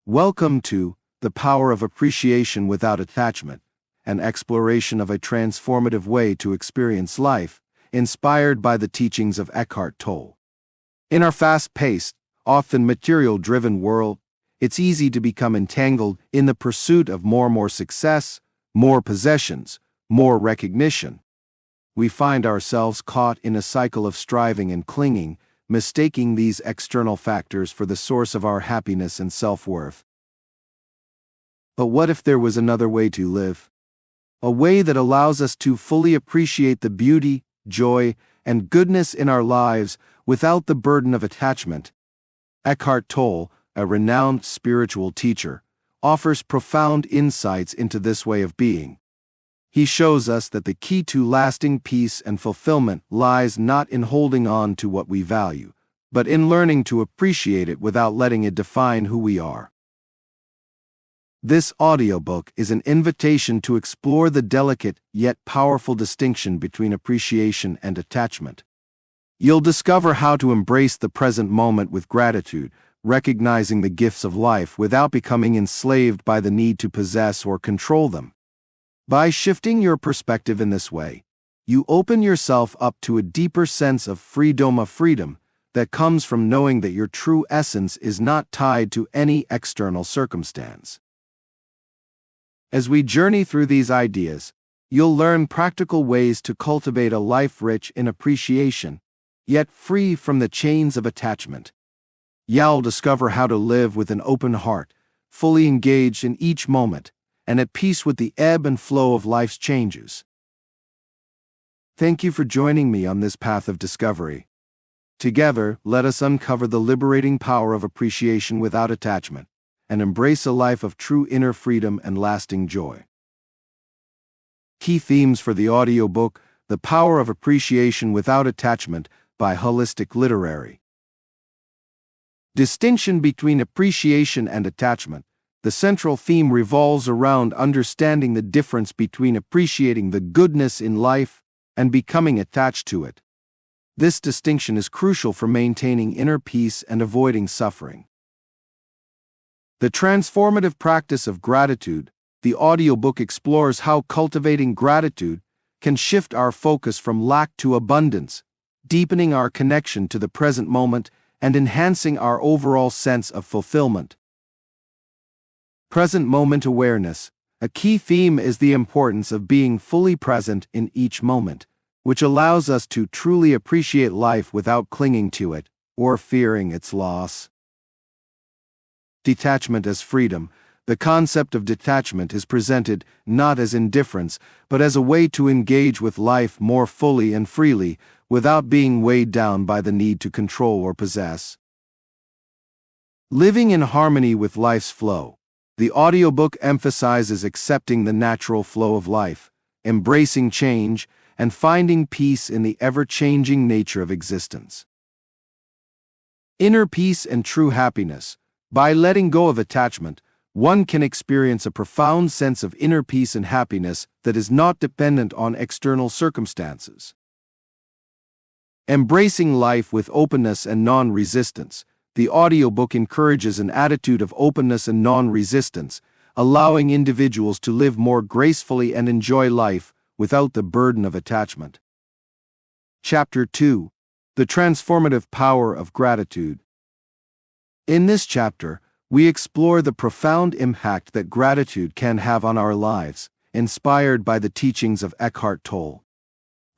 Welcome to The Power of Appreciation Without Attachment, an exploration of a transformative way to experience life, inspired by the teachings of Eckhart Tolle. In our fast-paced, often material-driven world, it's easy to become entangled in the pursuit of more success, more possessions, more recognition. We find ourselves caught in a cycle of striving and clinging, mistaking these external factors for the source of our happiness and self-worth. But what if there was another way to live? A way that allows us to fully appreciate the beauty, joy, and goodness in our lives without the burden of attachment. Eckhart Tolle, a renowned spiritual teacher, offers profound insights into this way of being. He shows us that the key to lasting peace and fulfillment lies not in holding on to what we value, but in learning to appreciate it without letting it define who we are. This audiobook is an invitation to explore the delicate yet powerful distinction between appreciation and attachment. You'll discover how to embrace the present moment with gratitude, recognizing the gifts of life without becoming enslaved by the need to possess or control them. By shifting your perspective in this way, you open yourself up to a deeper sense of freedom that comes from knowing that your true essence is not tied to any external circumstance. As we journey through these ideas, you'll learn practical ways to cultivate a life rich in appreciation, yet free from the chains of attachment. You'll discover how to live with an open heart, fully engaged in each moment, and at peace with the ebb and flow of life's changes. Thank you for joining me on this path of discovery. Together, let us uncover the liberating power of appreciation without attachment, and embrace a life of true inner freedom and lasting joy. Key themes for the audiobook: The Power of Appreciation Without Attachment by Holistic Literary. Distinction between appreciation and attachment. The central theme revolves around understanding the difference between appreciating the goodness in life and becoming attached to it. This distinction is crucial for maintaining inner peace and avoiding suffering. The transformative practice of gratitude. The audiobook explores how cultivating gratitude can shift our focus from lack to abundance, deepening our connection to the present moment and enhancing our overall sense of fulfillment. Present moment awareness. A key theme is the importance of being fully present in each moment, which allows us to truly appreciate life without clinging to it or fearing its loss. Detachment as freedom. The concept of detachment is presented not as indifference, but as a way to engage with life more fully and freely, without being weighed down by the need to control or possess. Living in harmony with life's flow. The audiobook emphasizes accepting the natural flow of life, embracing change, and finding peace in the ever-changing nature of existence. Inner peace and true happiness. By letting go of attachment, one can experience a profound sense of inner peace and happiness that is not dependent on external circumstances. Embracing life with openness and non-resistance. The audiobook encourages an attitude of openness and non-resistance, allowing individuals to live more gracefully and enjoy life without the burden of attachment. Chapter 2. The Transformative Power of Gratitude. In this chapter, we explore the profound impact that gratitude can have on our lives, inspired by the teachings of Eckhart Tolle.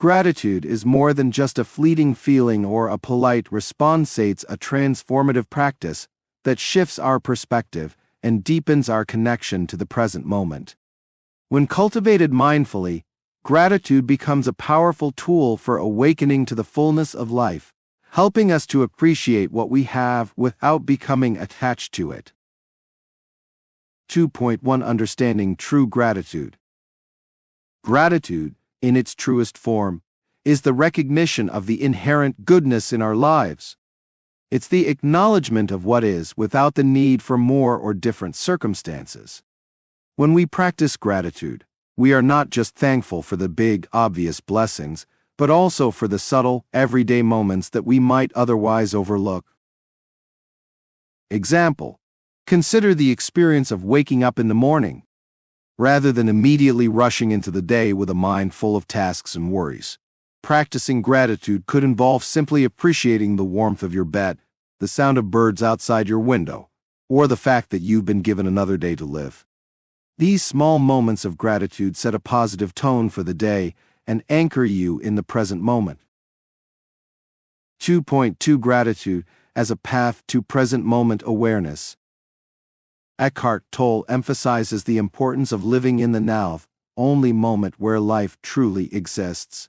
Gratitude is more than just a fleeting feeling or a polite response. It's a transformative practice that shifts our perspective and deepens our connection to the present moment. When cultivated mindfully, gratitude becomes a powerful tool for awakening to the fullness of life, helping us to appreciate what we have without becoming attached to it. 2.1 Understanding True Gratitude. Gratitude, in its truest form, is the recognition of the inherent goodness in our lives. It's the acknowledgement of what is without the need for more or different circumstances. When we practice gratitude, we are not just thankful for the big, obvious blessings, but also for the subtle, everyday moments that we might otherwise overlook. Example: Consider the experience of waking up in the morning, rather than immediately rushing into the day with a mind full of tasks and worries. Practicing gratitude could involve simply appreciating the warmth of your bed, the sound of birds outside your window, or the fact that you've been given another day to live. These small moments of gratitude set a positive tone for the day and anchor you in the present moment. 2.2 Gratitude as a path to present moment awareness. Eckhart Tolle emphasizes the importance of living in the now, only moment where life truly exists.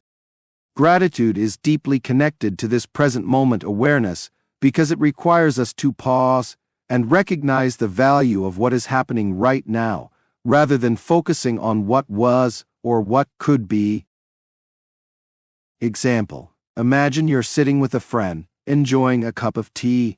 Gratitude is deeply connected to this present moment awareness because it requires us to pause and recognize the value of what is happening right now, rather than focusing on what was or what could be. Example: imagine you're sitting with a friend, enjoying a cup of tea.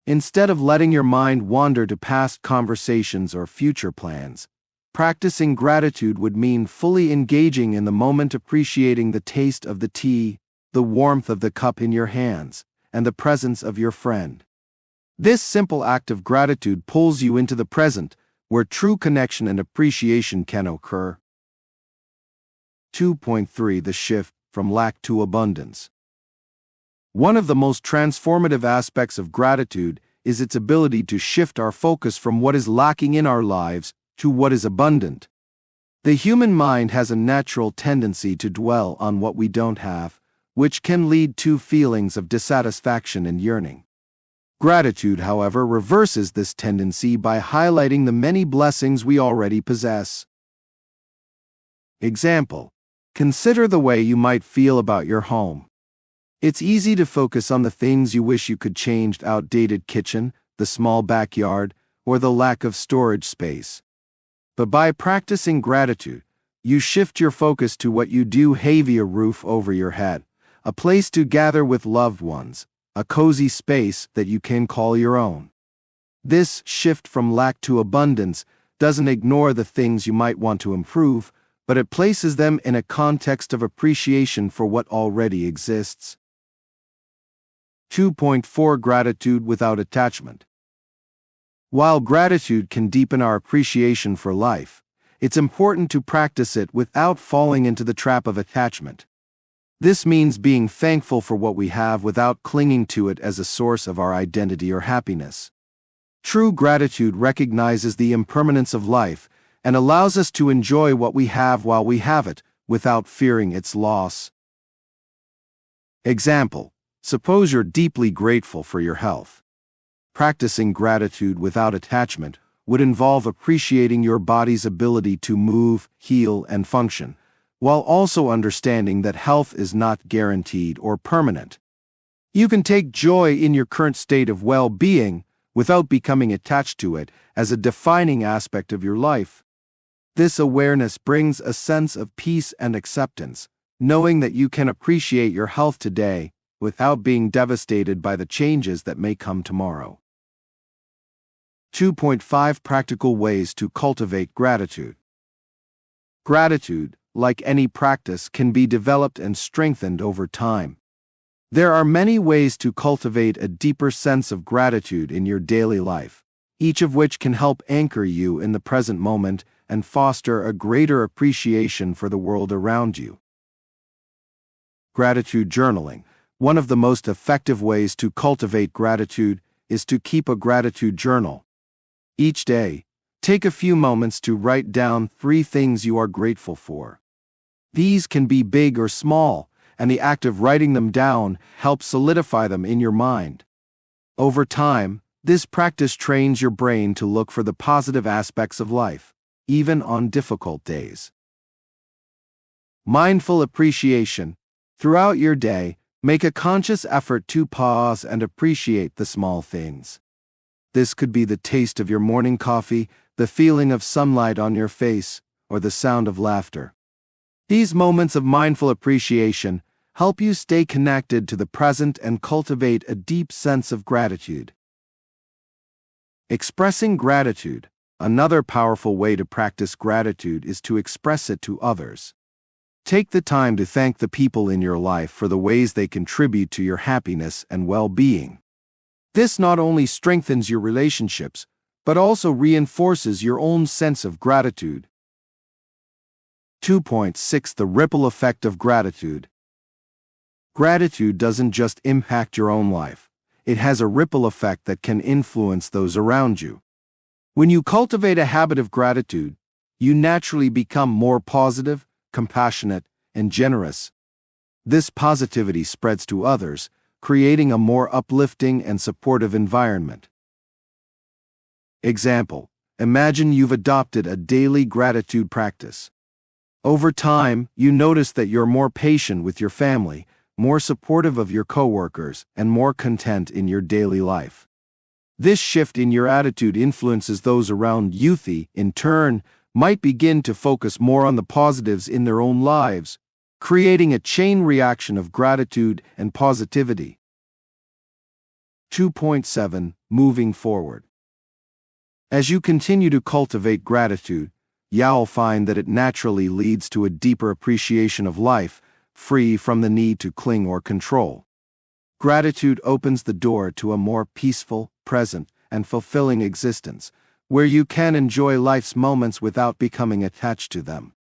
Instead of letting your mind wander to past conversations or future plans, practicing gratitude would mean fully engaging in the moment, appreciating the taste of the tea, the warmth of the cup in your hands, and the presence of your friend. This simple act of gratitude pulls you into the present, where true connection and appreciation can occur. 2.3 The shift from lack to abundance. One of the most transformative aspects of gratitude is its ability to shift our focus from what is lacking in our lives to what is abundant. The human mind has a natural tendency to dwell on what we don't have, which can lead to feelings of dissatisfaction and yearning. Gratitude, however, reverses this tendency by highlighting the many blessings we already possess. Example: consider the way you might feel about your home. It's easy to focus on the things you wish you could change: the outdated kitchen, the small backyard, or the lack of storage space. But by practicing gratitude, you shift your focus to what you do have: a roof over your head, a place to gather with loved ones, a cozy space that you can call your own. This shift from lack to abundance doesn't ignore the things you might want to improve, but it places them in a context of appreciation for what already exists. 2.4 Gratitude without attachment. While gratitude can deepen our appreciation for life, it's important to practice it without falling into the trap of attachment. This means being thankful for what we have without clinging to it as a source of our identity or happiness. True gratitude recognizes the impermanence of life and allows us to enjoy what we have while we have it, without fearing its loss. Example: suppose you're deeply grateful for your health. Practicing gratitude without attachment would involve appreciating your body's ability to move, heal, and function, while also understanding that health is not guaranteed or permanent. You can take joy in your current state of well-being without becoming attached to it as a defining aspect of your life. This awareness brings a sense of peace and acceptance, knowing that you can appreciate your health today without being devastated by the changes that may come tomorrow. 2.5 Practical ways to cultivate gratitude. Gratitude, like any practice, can be developed and strengthened over time. There are many ways to cultivate a deeper sense of gratitude in your daily life, each of which can help anchor you in the present moment and foster a greater appreciation for the world around you. Gratitude journaling. One of the most effective ways to cultivate gratitude is to keep a gratitude journal. Each day, take a few moments to write down 3 things you are grateful for. These can be big or small, and the act of writing them down helps solidify them in your mind. Over time, this practice trains your brain to look for the positive aspects of life, even on difficult days. Mindful appreciation. Throughout your day, make a conscious effort to pause and appreciate the small things. This could be the taste of your morning coffee, the feeling of sunlight on your face, or the sound of laughter. These moments of mindful appreciation help you stay connected to the present and cultivate a deep sense of gratitude. Expressing gratitude. Another powerful way to practice gratitude is to express it to others. Take the time to thank the people in your life for the ways they contribute to your happiness and well-being. This not only strengthens your relationships, but also reinforces your own sense of gratitude. 2.6 The ripple effect of gratitude. Gratitude doesn't just impact your own life, it has a ripple effect that can influence those around you. When you cultivate a habit of gratitude, you naturally become more positive, compassionate, and generous. This positivity spreads to others, creating a more uplifting and supportive environment. Example: imagine you've adopted a daily gratitude practice. Over time, you notice that you're more patient with your family, more supportive of your coworkers, and more content in your daily life. This shift in your attitude influences those around you. In turn, might begin to focus more on the positives in their own lives, creating a chain reaction of gratitude and positivity. 2.7 Moving forward. As you continue to cultivate gratitude, you'll find that it naturally leads to a deeper appreciation of life, free from the need to cling or control. Gratitude opens the door to a more peaceful, present, and fulfilling existence, where you can enjoy life's moments without becoming attached to them.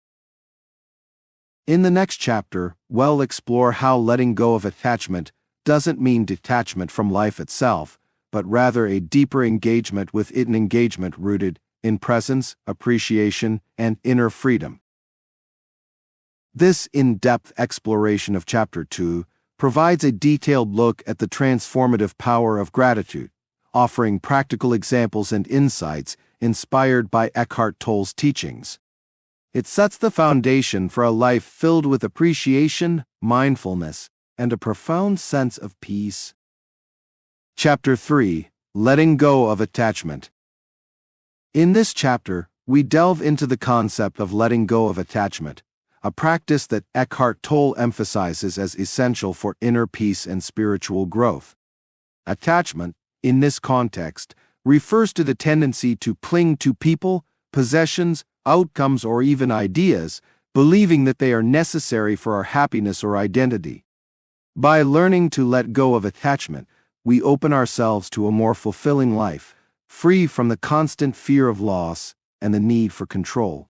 In the next chapter, we'll explore how letting go of attachment doesn't mean detachment from life itself, but rather a deeper engagement with it, an engagement rooted in presence, appreciation, and inner freedom. This in-depth exploration of Chapter 2 provides a detailed look at the transformative power of gratitude, offering practical examples and insights inspired by Eckhart Tolle's teachings. It sets the foundation for a life filled with appreciation, mindfulness, and a profound sense of peace. Chapter 3: Letting Go of Attachment. In this chapter, we delve into the concept of letting go of attachment, a practice that Eckhart Tolle emphasizes as essential for inner peace and spiritual growth. Attachment, in this context, refers to the tendency to cling to people, possessions, outcomes, or even ideas, believing that they are necessary for our happiness or identity. By learning to let go of attachment, we open ourselves to a more fulfilling life, free from the constant fear of loss and the need for control.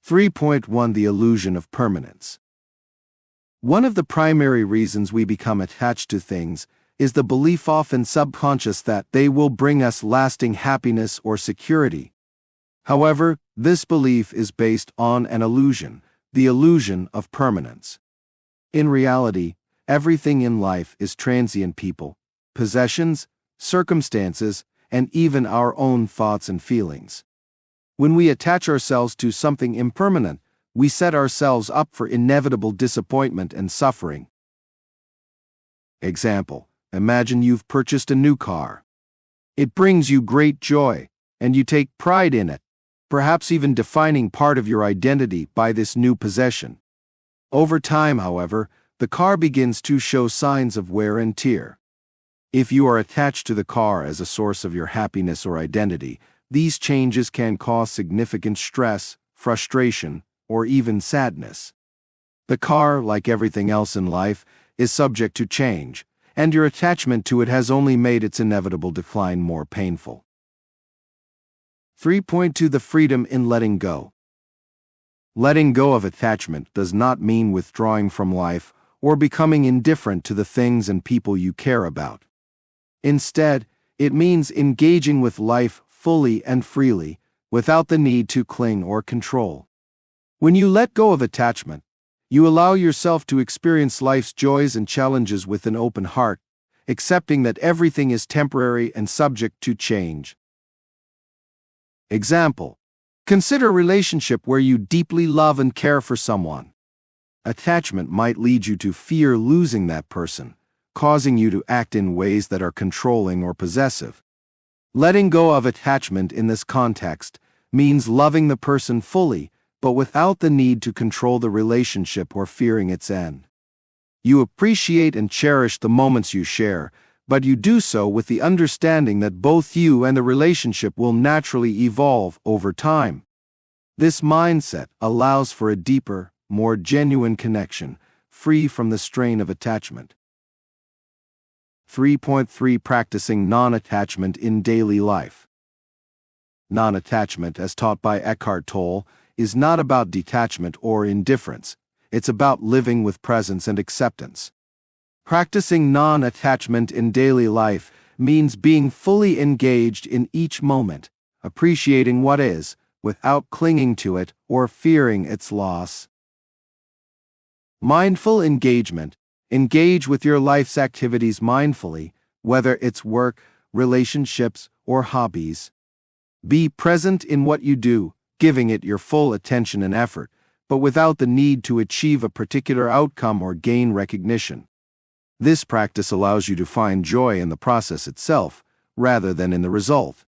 3.1 The illusion of permanence. One of the primary reasons we become attached to things is the belief, often subconscious, that they will bring us lasting happiness or security. However, this belief is based on an illusion, the illusion of permanence. In reality, everything in life is transient: people, possessions, circumstances, and even our own thoughts and feelings. When we attach ourselves to something impermanent, we set ourselves up for inevitable disappointment and suffering. Example: imagine you've purchased a new car. It brings you great joy, and you take pride in it, perhaps even defining part of your identity by this new possession. Over time, however, the car begins to show signs of wear and tear. If you are attached to the car as a source of your happiness or identity, these changes can cause significant stress, frustration, or even sadness. The car, like everything else in life, is subject to change, and your attachment to it has only made its inevitable decline more painful. 3.2 The freedom in letting go. Letting go of attachment does not mean withdrawing from life or becoming indifferent to the things and people you care about. Instead, it means engaging with life fully and freely, without the need to cling or control. When you let go of attachment, you allow yourself to experience life's joys and challenges with an open heart, accepting that everything is temporary and subject to change. Example: consider a relationship where you deeply love and care for someone. Attachment might lead you to fear losing that person, causing you to act in ways that are controlling or possessive. Letting go of attachment in this context means loving the person fully, but without the need to control the relationship or fearing its end. You appreciate and cherish the moments you share, but you do so with the understanding that both you and the relationship will naturally evolve over time. This mindset allows for a deeper, more genuine connection, free from the strain of attachment. 3.3 Practicing non-attachment in daily life. Non-attachment, as taught by Eckhart Tolle, is not about detachment or indifference. It's about living with presence and acceptance. Practicing non-attachment in daily life means being fully engaged in each moment, appreciating what is, without clinging to it or fearing its loss. Mindful engagement. Engage with your life's activities mindfully, whether it's work, relationships, or hobbies. Be present in what you do, giving it your full attention and effort, but without the need to achieve a particular outcome or gain recognition. This practice allows you to find joy in the process itself, rather than in the result.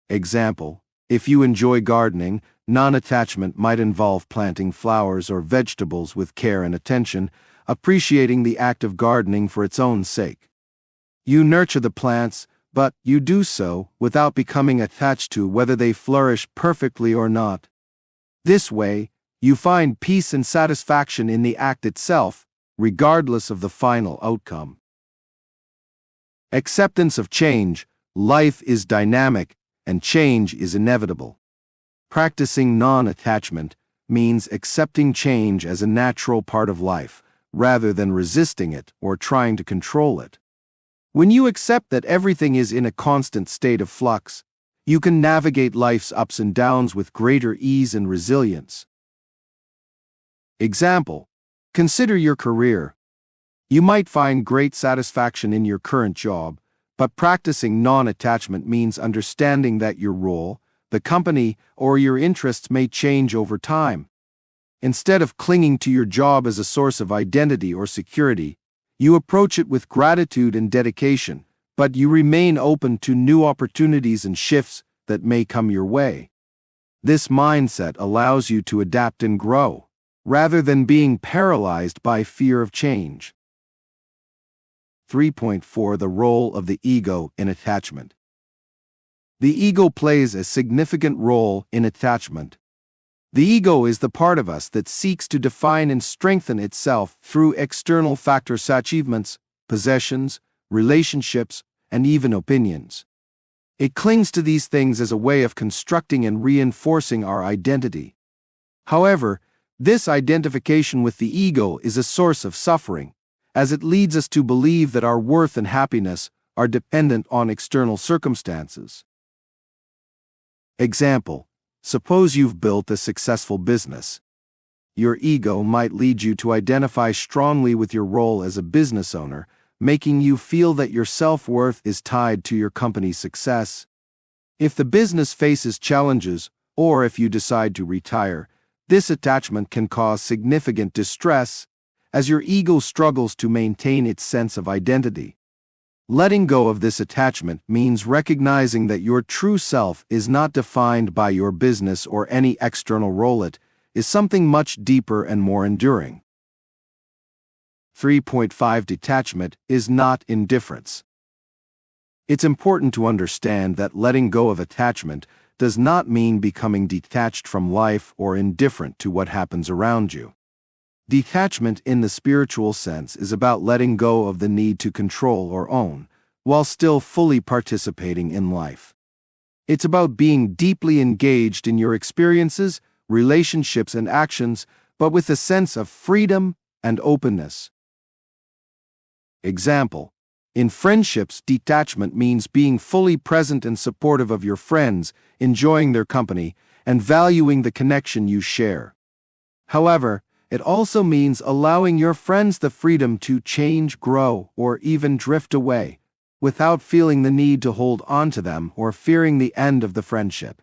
Example: if you enjoy gardening, non-attachment might involve planting flowers or vegetables with care and attention, appreciating the act of gardening for its own sake. You nurture the plants, but you do so without becoming attached to whether they flourish perfectly or not. This way, you find peace and satisfaction in the act itself, regardless of the final outcome. Acceptance of change. Life is dynamic, and change is inevitable. Practicing non-attachment means accepting change as a natural part of life, rather than resisting it or trying to control it. When you accept that everything is in a constant state of flux, you can navigate life's ups and downs with greater ease and resilience. Example: consider your career. You might find great satisfaction in your current job, but practicing non-attachment means understanding that your role, the company, or your interests may change over time. Instead of clinging to your job as a source of identity or security, you approach it with gratitude and dedication, but you remain open to new opportunities and shifts that may come your way. This mindset allows you to adapt and grow, rather than being paralyzed by fear of change. 3.4 The role of the ego in attachment. The ego plays a significant role in attachment. The ego is the part of us that seeks to define and strengthen itself through external factors such as achievements, possessions, relationships, and even opinions. It clings to these things as a way of constructing and reinforcing our identity. However, this identification with the ego is a source of suffering, as it leads us to believe that our worth and happiness are dependent on external circumstances. Example: suppose you've built a successful business. Your ego might lead you to identify strongly with your role as a business owner, making you feel that your self-worth is tied to your company's success. If the business faces challenges, or if you decide to retire, this attachment can cause significant distress, as your ego struggles to maintain its sense of identity. Letting go of this attachment means recognizing that your true self is not defined by your business or any external role. It is something much deeper and more enduring. 3.5 Detachment is not indifference. It's important to understand that letting go of attachment does not mean becoming detached from life or indifferent to what happens around you. Detachment in the spiritual sense is about letting go of the need to control or own, while still fully participating in life. It's about being deeply engaged in your experiences, relationships, and actions, but with a sense of freedom and openness. Example: in friendships, detachment means being fully present and supportive of your friends, enjoying their company, and valuing the connection you share. However, it also means allowing your friends the freedom to change, grow, or even drift away, without feeling the need to hold on to them or fearing the end of the friendship.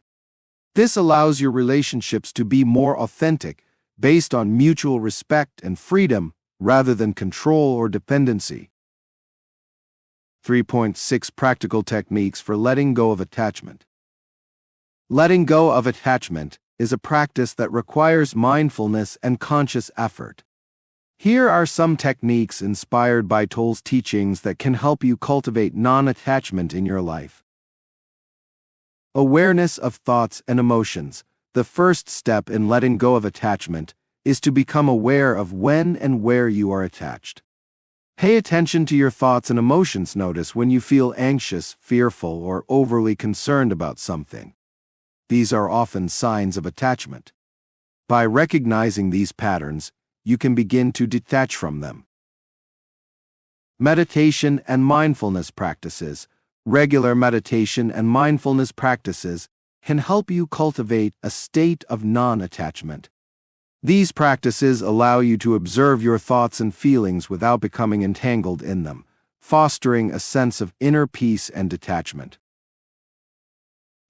This allows your relationships to be more authentic, based on mutual respect and freedom, rather than control or dependency. 3.6 Practical techniques for letting go of attachment. Letting go of attachment is a practice that requires mindfulness and conscious effort. Here are some techniques inspired by Tolle's teachings that can help you cultivate non-attachment in your life. Awareness of thoughts and emotions. The first step in letting go of attachment is to become aware of when and where you are attached. Pay attention to your thoughts and emotions. Notice when you feel anxious, fearful, or overly concerned about something. These are often signs of attachment. By recognizing these patterns, you can begin to detach from them. Meditation and mindfulness practices. Regular meditation and mindfulness practices can help you cultivate a state of non-attachment. These practices allow you to observe your thoughts and feelings without becoming entangled in them, fostering a sense of inner peace and detachment.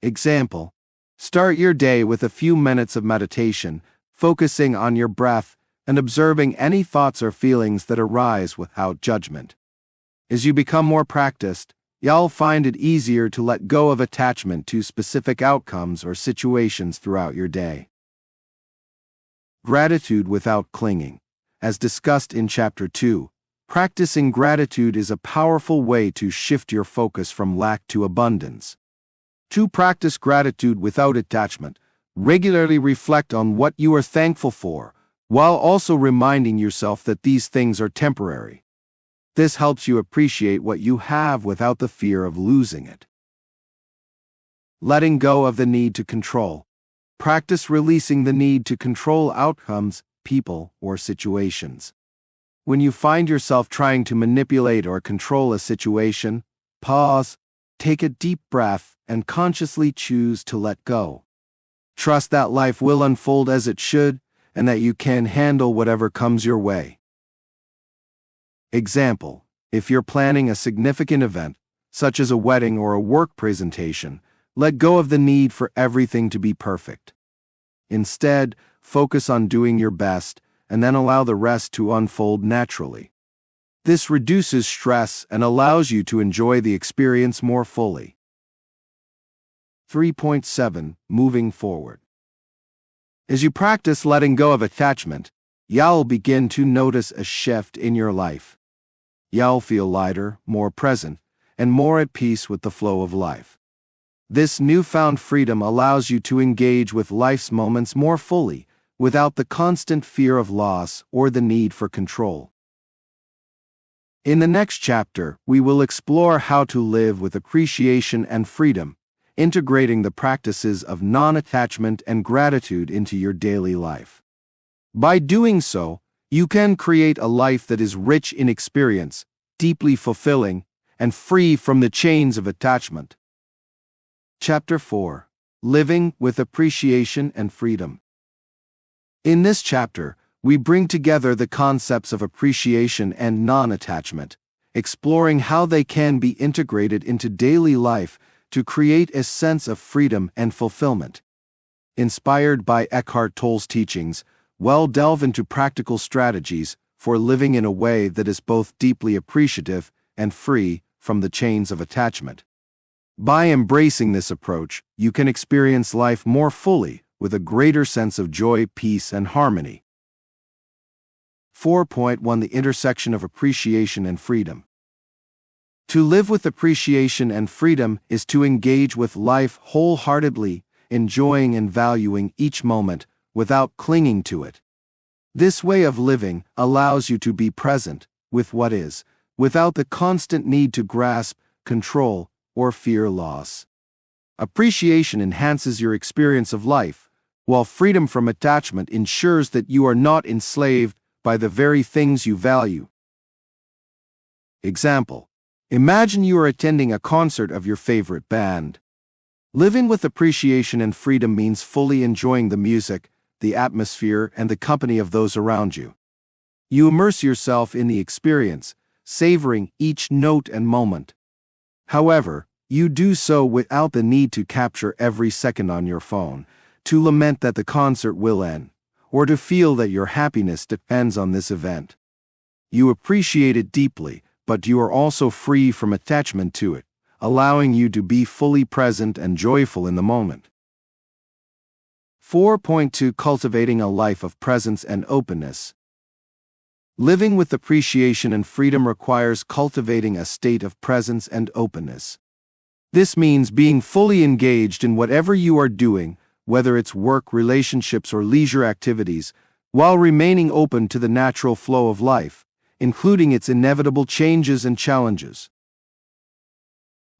Example: start your day with a few minutes of meditation, focusing on your breath and observing any thoughts or feelings that arise without judgment. As you become more practiced, you'll find it easier to let go of attachment to specific outcomes or situations throughout your day. Gratitude without clinging. As discussed in Chapter 2, practicing gratitude is a powerful way to shift your focus from lack to abundance. To practice gratitude without attachment, regularly reflect on what you are thankful for, while also reminding yourself that these things are temporary. This helps you appreciate what you have without the fear of losing it. Letting go of the need to control. Practice releasing the need to control outcomes, people, or situations. When you find yourself trying to manipulate or control a situation, pause, take a deep breath, and consciously choose to let go. Trust that life will unfold as it should, and that you can handle whatever comes your way. Example: if you're planning a significant event, such as a wedding or a work presentation, let go of the need for everything to be perfect. Instead, focus on doing your best and then allow the rest to unfold naturally. This reduces stress and allows you to enjoy the experience more fully. 3.7. Moving forward. As you practice letting go of attachment, you'll begin to notice a shift in your life. You'll feel lighter, more present, and more at peace with the flow of life. This newfound freedom allows you to engage with life's moments more fully, without the constant fear of loss or the need for control. In the next chapter, we will explore how to live with appreciation and freedom, integrating the practices of non-attachment and gratitude into your daily life. By doing so, you can create a life that is rich in experience, deeply fulfilling, and free from the chains of attachment. Chapter 4. Living with Appreciation and Freedom. In this chapter, we bring together the concepts of appreciation and non-attachment, exploring how they can be integrated into daily life to create a sense of freedom and fulfillment. Inspired by Eckhart Tolle's teachings, we'll delve into practical strategies for living in a way that is both deeply appreciative and free from the chains of attachment. By embracing this approach, you can experience life more fully with a greater sense of joy, peace, and harmony. 4.1. The intersection of appreciation and freedom. To live with appreciation and freedom is to engage with life wholeheartedly, enjoying and valuing each moment without clinging to it. This way of living allows you to be present with what is, without the constant need to grasp, control, or fear loss. Appreciation enhances your experience of life, while freedom from attachment ensures that you are not enslaved by the very things you value. Example: imagine you are attending a concert of your favorite band. Living with appreciation and freedom means fully enjoying the music, the atmosphere, and the company of those around you. You immerse yourself in the experience, savoring each note and moment. However, you do so without the need to capture every second on your phone, to lament that the concert will end, or to feel that your happiness depends on this event. You appreciate it deeply, but you are also free from attachment to it, allowing you to be fully present and joyful in the moment. 4.2. Cultivating a life of presence and openness. Living with appreciation and freedom requires cultivating a state of presence and openness. This means being fully engaged in whatever you are doing, whether it's work, relationships, or leisure activities, while remaining open to the natural flow of life, including its inevitable changes and challenges.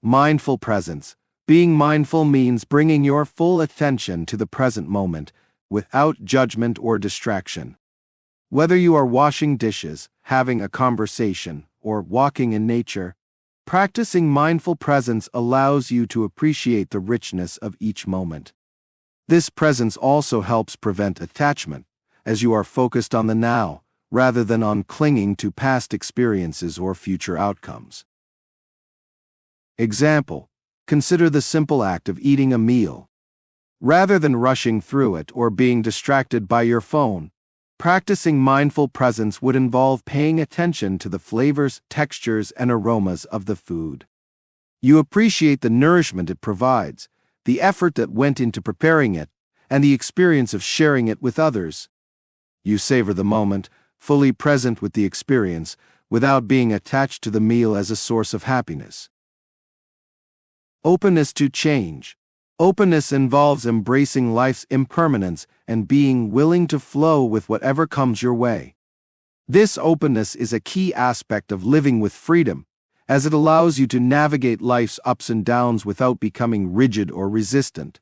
Mindful presence. Being mindful means bringing your full attention to the present moment, without judgment or distraction. Whether you are washing dishes, having a conversation, or walking in nature, practicing mindful presence allows you to appreciate the richness of each moment. This presence also helps prevent attachment, as you are focused on the now, rather than on clinging to past experiences or future outcomes. Example: consider the simple act of eating a meal. Rather than rushing through it or being distracted by your phone, practicing mindful presence would involve paying attention to the flavors, textures, and aromas of the food. You appreciate the nourishment it provides, the effort that went into preparing it, and the experience of sharing it with others. You savor the moment, fully present with the experience, without being attached to the meal as a source of happiness. Openness to change. Openness involves embracing life's impermanence and being willing to flow with whatever comes your way. This openness is a key aspect of living with freedom, as it allows you to navigate life's ups and downs without becoming rigid or resistant.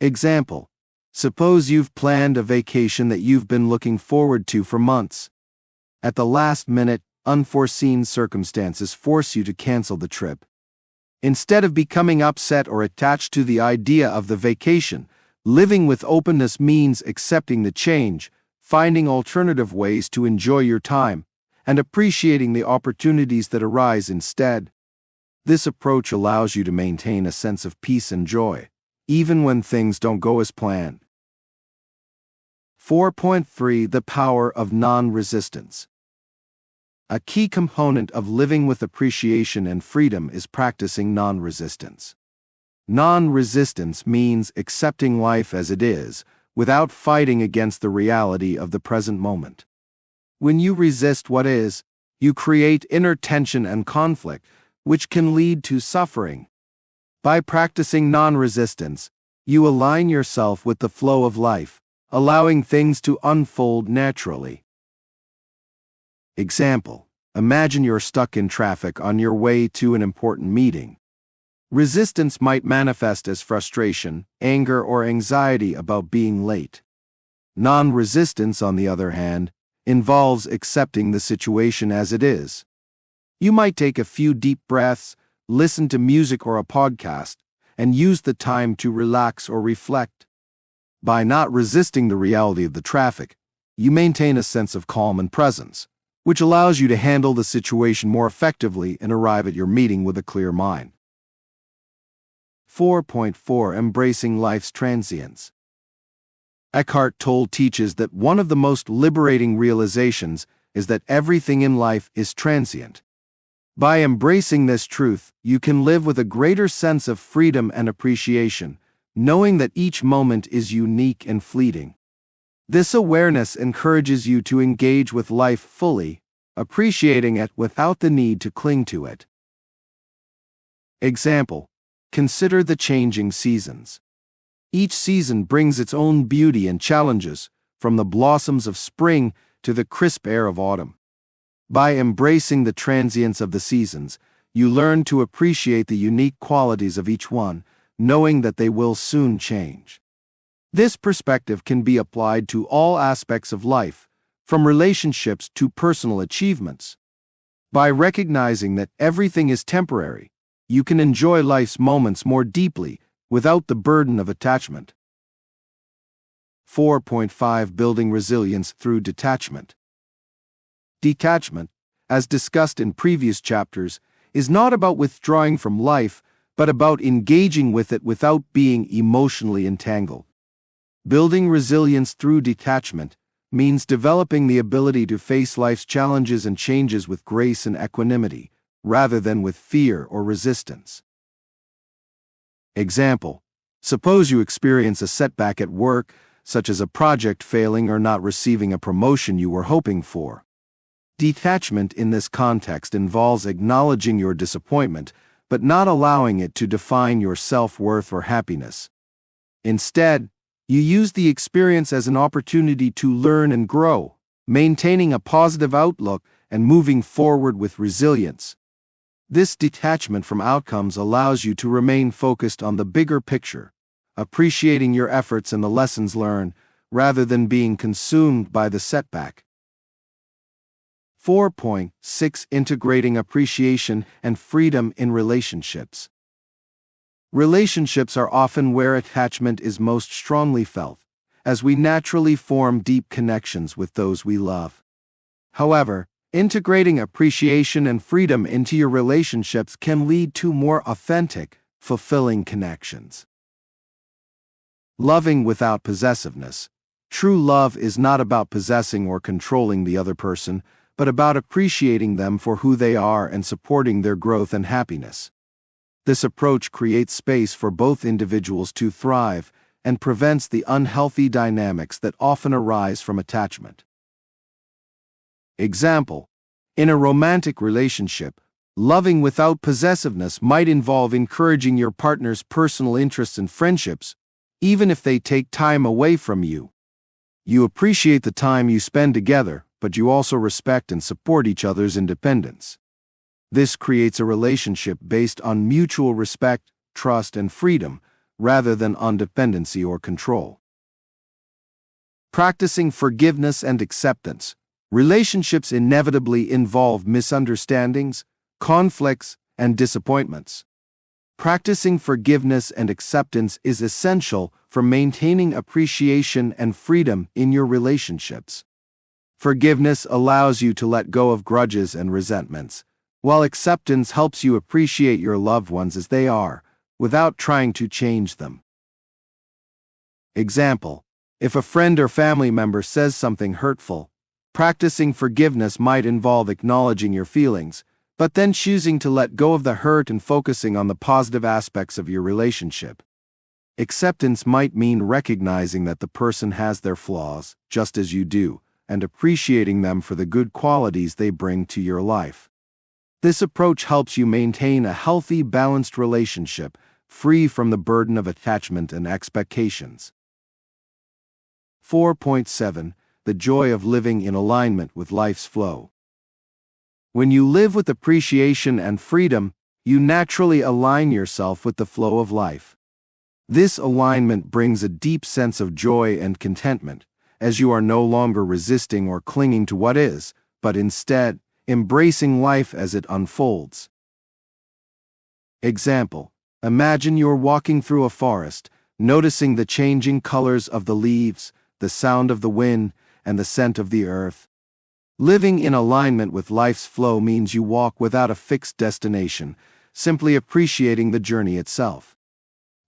Example: suppose you've planned a vacation that you've been looking forward to for months. At the last minute, unforeseen circumstances force you to cancel the trip. Instead of becoming upset or attached to the idea of the vacation, living with openness means accepting the change, finding alternative ways to enjoy your time, and appreciating the opportunities that arise instead. This approach allows you to maintain a sense of peace and joy, even when things don't go as planned. 4.3 The power of non-resistance. A key component of living with appreciation and freedom is practicing non-resistance. Non-resistance means accepting life as it is, without fighting against the reality of the present moment. When you resist what is, you create inner tension and conflict, which can lead to suffering. By practicing non-resistance, you align yourself with the flow of life, allowing things to unfold naturally. Example: imagine you're stuck in traffic on your way to an important meeting. Resistance might manifest as frustration, anger, or anxiety about being late. Non-resistance, on the other hand, involves accepting the situation as it is. You might take a few deep breaths, listen to music or a podcast, and use the time to relax or reflect. By not resisting the reality of the traffic, you maintain a sense of calm and presence, which allows you to handle the situation more effectively and arrive at your meeting with a clear mind. 4.4 Embracing life's transience. Eckhart Tolle teaches that one of the most liberating realizations is that everything in life is transient. By embracing this truth, you can live with a greater sense of freedom and appreciation, knowing that each moment is unique and fleeting. This awareness encourages you to engage with life fully, appreciating it without the need to cling to it. Example: consider the changing seasons. Each season brings its own beauty and challenges, from the blossoms of spring to the crisp air of autumn. By embracing the transience of the seasons, you learn to appreciate the unique qualities of each one, knowing that they will soon change. This perspective can be applied to all aspects of life, from relationships to personal achievements. By recognizing that everything is temporary, you can enjoy life's moments more deeply without the burden of attachment. 4.5 Building resilience through detachment. Detachment, as discussed in previous chapters, is not about withdrawing from life, but about engaging with it without being emotionally entangled. Building resilience through detachment means developing the ability to face life's challenges and changes with grace and equanimity, rather than with fear or resistance. Example: suppose you experience a setback at work, such as a project failing or not receiving a promotion you were hoping for. Detachment in this context involves acknowledging your disappointment, but not allowing it to define your self-worth or happiness. Instead, you use the experience as an opportunity to learn and grow, maintaining a positive outlook and moving forward with resilience. This detachment from outcomes allows you to remain focused on the bigger picture, appreciating your efforts and the lessons learned, rather than being consumed by the setback. 4.6 Integrating appreciation and freedom in relationships. Relationships are often where attachment is most strongly felt, as we naturally form deep connections with those we love. However, integrating appreciation and freedom into your relationships can lead to more authentic, fulfilling connections. Loving without possessiveness. True love is not about possessing or controlling the other person, but about appreciating them for who they are and supporting their growth and happiness. This approach creates space for both individuals to thrive and prevents the unhealthy dynamics that often arise from attachment. Example: in a romantic relationship, loving without possessiveness might involve encouraging your partner's personal interests and friendships, even if they take time away from you. You appreciate the time you spend together, but you also respect and support each other's independence. This creates a relationship based on mutual respect, trust, and freedom, rather than on dependency or control. Practicing forgiveness and acceptance. Relationships inevitably involve misunderstandings, conflicts, and disappointments. Practicing forgiveness and acceptance is essential for maintaining appreciation and freedom in your relationships. Forgiveness allows you to let go of grudges and resentments, while acceptance helps you appreciate your loved ones as they are, without trying to change them. Example: if a friend or family member says something hurtful, practicing forgiveness might involve acknowledging your feelings, but then choosing to let go of the hurt and focusing on the positive aspects of your relationship. Acceptance might mean recognizing that the person has their flaws, just as you do, and appreciating them for the good qualities they bring to your life. This approach helps you maintain a healthy, balanced relationship, free from the burden of attachment and expectations. 4.7 The joy of living in alignment with life's flow. When you live with appreciation and freedom, you naturally align yourself with the flow of life. This alignment brings a deep sense of joy and contentment, as you are no longer resisting or clinging to what is, but instead, embracing life as it unfolds. Example: imagine you're walking through a forest, noticing the changing colors of the leaves, the sound of the wind, and the scent of the earth. Living in alignment with life's flow means you walk without a fixed destination, simply appreciating the journey itself.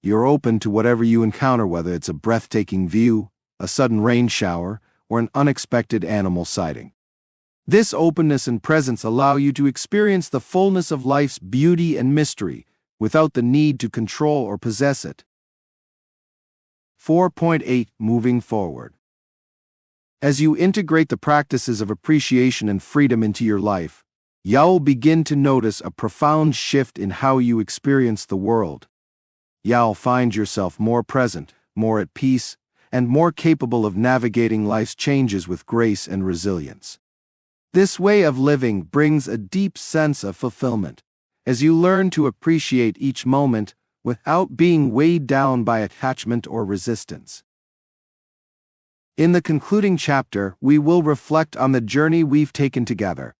You're open to whatever you encounter, whether it's a breathtaking view, a sudden rain shower, or an unexpected animal sighting. This openness and presence allow you to experience the fullness of life's beauty and mystery, without the need to control or possess it. 4.8 Moving forward. As you integrate the practices of appreciation and freedom into your life, you'll begin to notice a profound shift in how you experience the world. You'll find yourself more present, more at peace, and more capable of navigating life's changes with grace and resilience. This way of living brings a deep sense of fulfillment, as you learn to appreciate each moment without being weighed down by attachment or resistance. In the concluding chapter, we will reflect on the journey we've taken together,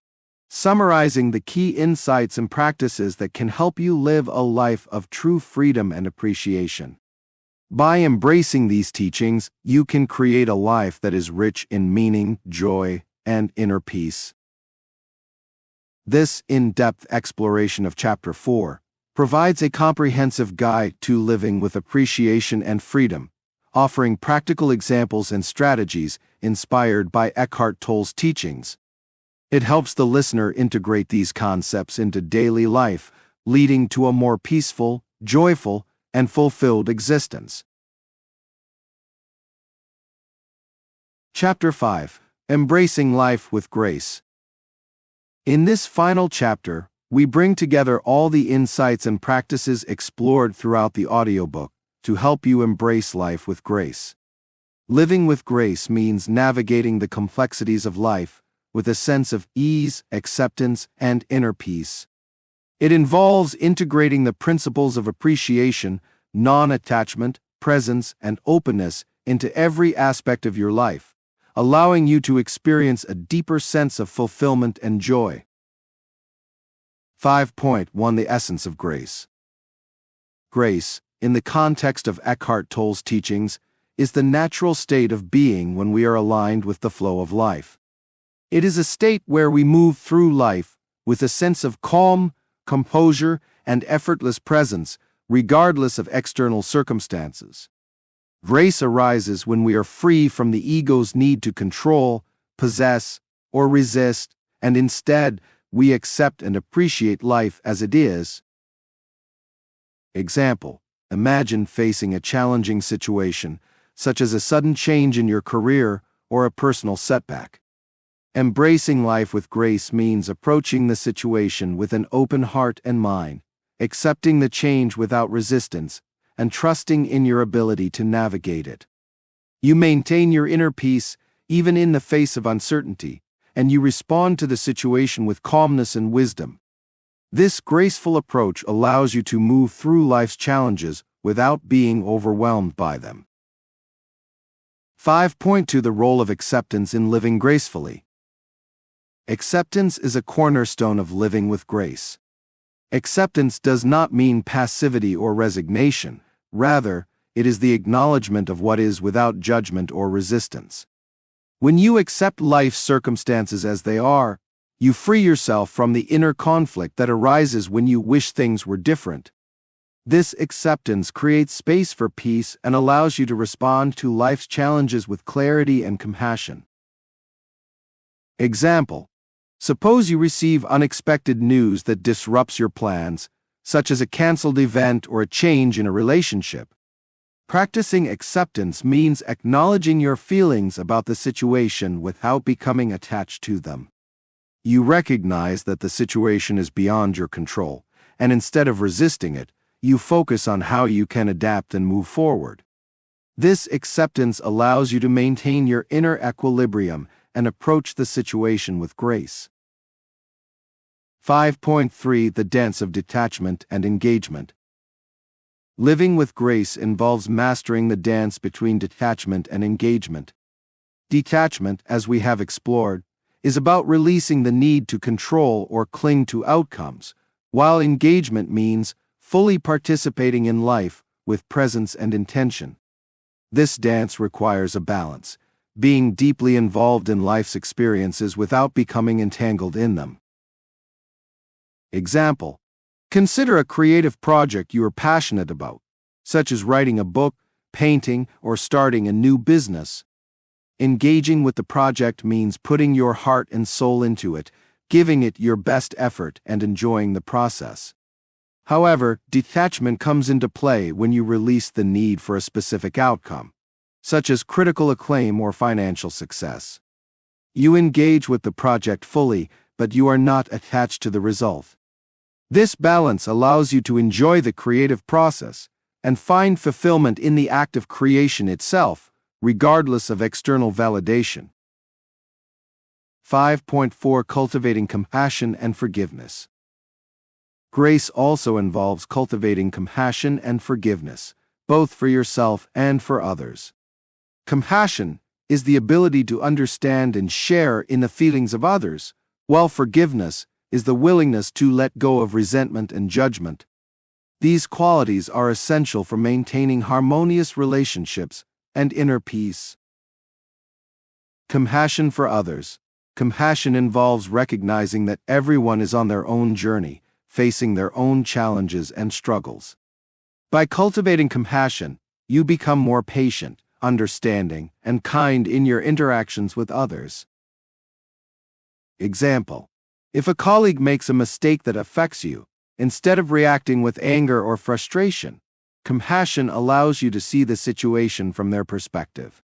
summarizing the key insights and practices that can help you live a life of true freedom and appreciation. By embracing these teachings, you can create a life that is rich in meaning, joy, and inner peace. This in-depth exploration of Chapter 4 provides a comprehensive guide to living with appreciation and freedom, offering practical examples and strategies inspired by Eckhart Tolle's teachings. It helps the listener integrate these concepts into daily life, leading to a more peaceful, joyful, and fulfilled existence. Chapter 5: Embracing Life with Grace. In this final chapter, we bring together all the insights and practices explored throughout the audiobook to help you embrace life with grace. Living with grace means navigating the complexities of life with a sense of ease, acceptance, and inner peace. It involves integrating the principles of appreciation, non-attachment, presence, and openness into every aspect of your life, allowing you to experience a deeper sense of fulfillment and joy. 5.1 The essence of grace. Grace, in the context of Eckhart Tolle's teachings, is the natural state of being when we are aligned with the flow of life. It is a state where we move through life with a sense of calm, composure, and effortless presence, regardless of external circumstances. Grace arises when we are free from the ego's need to control, possess, or resist, and instead we accept and appreciate life as it is. Example: imagine facing a challenging situation, such as a sudden change in your career or a personal setback. Embracing life with grace means approaching the situation with an open heart and mind, accepting the change without resistance, and trusting in your ability to navigate it. You maintain your inner peace even in the face of uncertainty, and you respond to the situation with calmness and wisdom. This graceful approach allows you to move through life's challenges without being overwhelmed by them. 5.2 The role of acceptance in living gracefully. Acceptance is a cornerstone of living with grace. Acceptance does not mean passivity or resignation. Rather, it is the acknowledgement of what is without judgment or resistance. When you accept life's circumstances as they are, you free yourself from the inner conflict that arises when you wish things were different. This acceptance creates space for peace and allows you to respond to life's challenges with clarity and compassion. Example: suppose you receive unexpected news that disrupts your plans, such as a canceled event or a change in a relationship. Practicing acceptance means acknowledging your feelings about the situation without becoming attached to them. You recognize that the situation is beyond your control, and instead of resisting it, you focus on how you can adapt and move forward. This acceptance allows you to maintain your inner equilibrium and approach the situation with grace. 5.3 The dance of detachment and engagement. Living with grace involves mastering the dance between detachment and engagement. Detachment, as we have explored, is about releasing the need to control or cling to outcomes, while engagement means fully participating in life with presence and intention. This dance requires a balance, being deeply involved in life's experiences without becoming entangled in them. Example: consider a creative project you are passionate about, such as writing a book, painting, or starting a new business. Engaging with the project means putting your heart and soul into it, giving it your best effort, and enjoying the process. However, detachment comes into play when you release the need for a specific outcome, such as critical acclaim or financial success. You engage with the project fully, but you are not attached to the result. This balance allows you to enjoy the creative process and find fulfillment in the act of creation itself, regardless of external validation. 5.4 Cultivating compassion and forgiveness. Grace also involves cultivating compassion and forgiveness, both for yourself and for others. Compassion is the ability to understand and share in the feelings of others, while forgiveness is the willingness to let go of resentment and judgment. These qualities are essential for maintaining harmonious relationships and inner peace. Compassion for others. Compassion involves recognizing that everyone is on their own journey, facing their own challenges and struggles. By cultivating compassion, you become more patient, understanding, and kind in your interactions with others. Example: if a colleague makes a mistake that affects you, instead of reacting with anger or frustration, compassion allows you to see the situation from their perspective.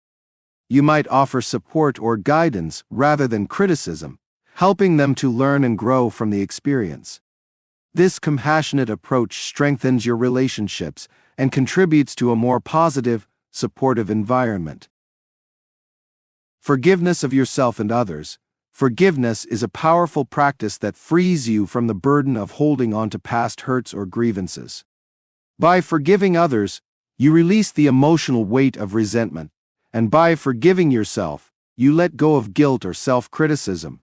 You might offer support or guidance rather than criticism, helping them to learn and grow from the experience. This compassionate approach strengthens your relationships and contributes to a more positive, supportive environment. Forgiveness of yourself and others. Forgiveness is a powerful practice that frees you from the burden of holding on to past hurts or grievances. By forgiving others, you release the emotional weight of resentment, and by forgiving yourself, you let go of guilt or self-criticism.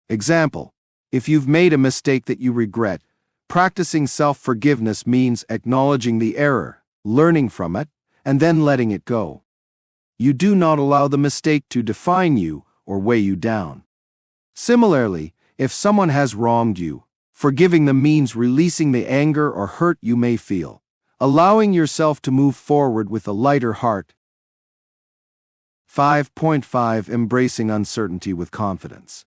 Example: if you've made a mistake that you regret, practicing self-forgiveness means acknowledging the error, learning from it, and then letting it go. You do not allow the mistake to define you or weigh you down. Similarly, if someone has wronged you, forgiving them means releasing the anger or hurt you may feel, allowing yourself to move forward with a lighter heart. 5.5 Embracing uncertainty with confidence.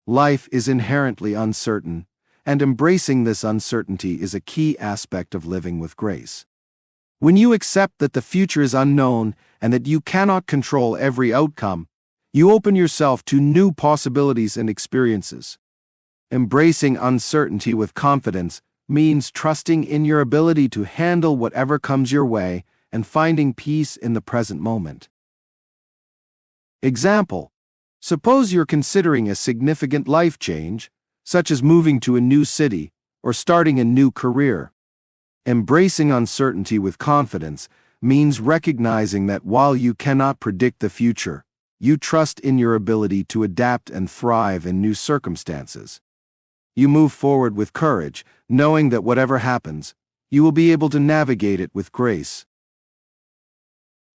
Life is inherently uncertain, and embracing this uncertainty is a key aspect of living with grace. When you accept that the future is unknown and that you cannot control every outcome, you open yourself to new possibilities and experiences. Embracing uncertainty with confidence means trusting in your ability to handle whatever comes your way and finding peace in the present moment. Example: suppose you're considering a significant life change, such as moving to a new city or starting a new career. Embracing uncertainty with confidence means recognizing that while you cannot predict the future, you trust in your ability to adapt and thrive in new circumstances. You move forward with courage, knowing that whatever happens, you will be able to navigate it with grace.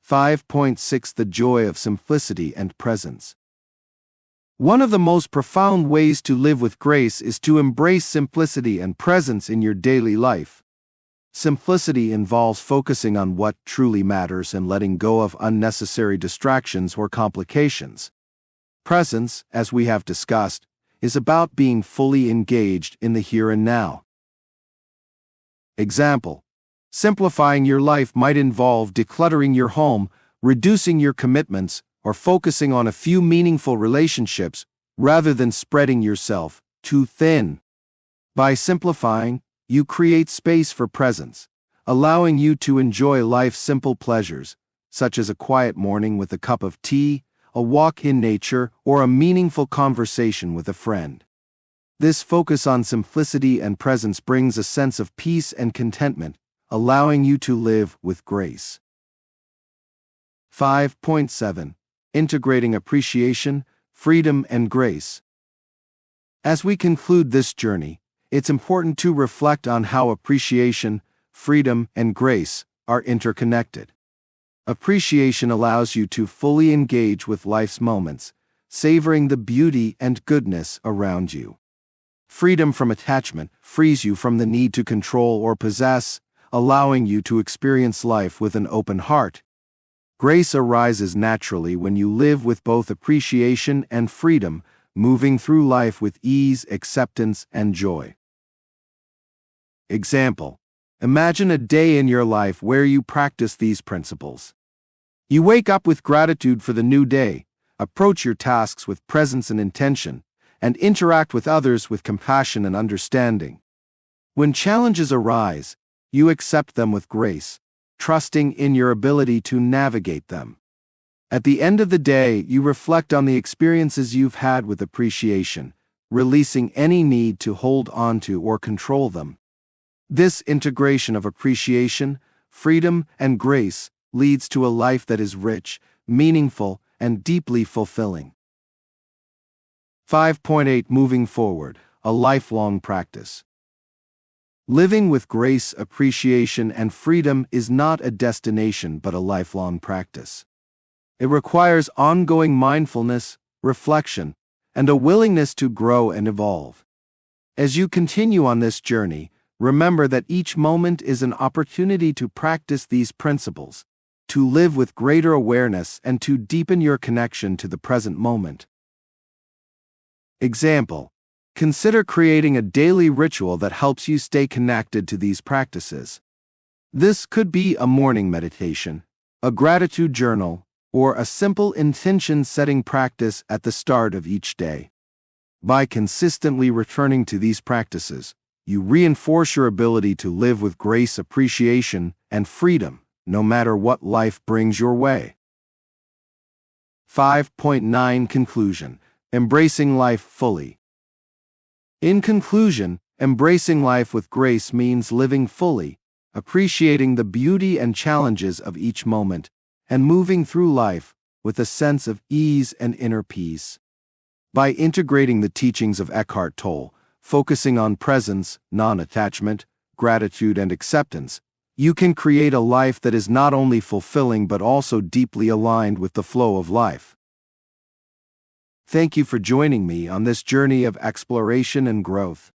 5.6 The joy of simplicity and presence. One of the most profound ways to live with grace is to embrace simplicity and presence in your daily life. Simplicity involves focusing on what truly matters and letting go of unnecessary distractions or complications. Presence, as we have discussed, is about being fully engaged in the here and now. Example: simplifying your life might involve decluttering your home, reducing your commitments, or focusing on a few meaningful relationships rather than spreading yourself too thin. By simplifying, you create space for presence, allowing you to enjoy life's simple pleasures, such as a quiet morning with a cup of tea, a walk in nature, or a meaningful conversation with a friend. This focus on simplicity and presence brings a sense of peace and contentment, allowing you to live with grace. 5.7 Integrating appreciation, freedom, and grace. As we conclude this journey, it's important to reflect on how appreciation, freedom, and grace are interconnected. Appreciation allows you to fully engage with life's moments, savoring the beauty and goodness around you. Freedom from attachment frees you from the need to control or possess, allowing you to experience life with an open heart. Grace arises naturally when you live with both appreciation and freedom, moving through life with ease, acceptance, and joy. Example: imagine a day in your life where you practice these principles. You wake up with gratitude for the new day, approach your tasks with presence and intention, and interact with others with compassion and understanding. When challenges arise, you accept them with grace, trusting in your ability to navigate them. At the end of the day, you reflect on the experiences you've had with appreciation, releasing any need to hold on to or control them. This integration of appreciation, freedom, and grace leads to a life that is rich, meaningful, and deeply fulfilling. 5.8 Moving forward, a lifelong practice. Living with grace, appreciation, and freedom is not a destination but a lifelong practice. It requires ongoing mindfulness, reflection, and a willingness to grow and evolve. As you continue on this journey, remember that each moment is an opportunity to practice these principles, to live with greater awareness, and to deepen your connection to the present moment. Example: consider creating a daily ritual that helps you stay connected to these practices. This could be a morning meditation, a gratitude journal, or a simple intention-setting practice at the start of each day. By consistently returning to these practices, you reinforce your ability to live with grace, appreciation, and freedom, no matter what life brings your way. 5.9 Conclusion: Embracing life fully. In conclusion, embracing life with grace means living fully, appreciating the beauty and challenges of each moment, and moving through life with a sense of ease and inner peace. By integrating the teachings of Eckhart Tolle, focusing on presence, non-attachment, gratitude, and acceptance, you can create a life that is not only fulfilling but also deeply aligned with the flow of life. Thank you for joining me on this journey of exploration and growth.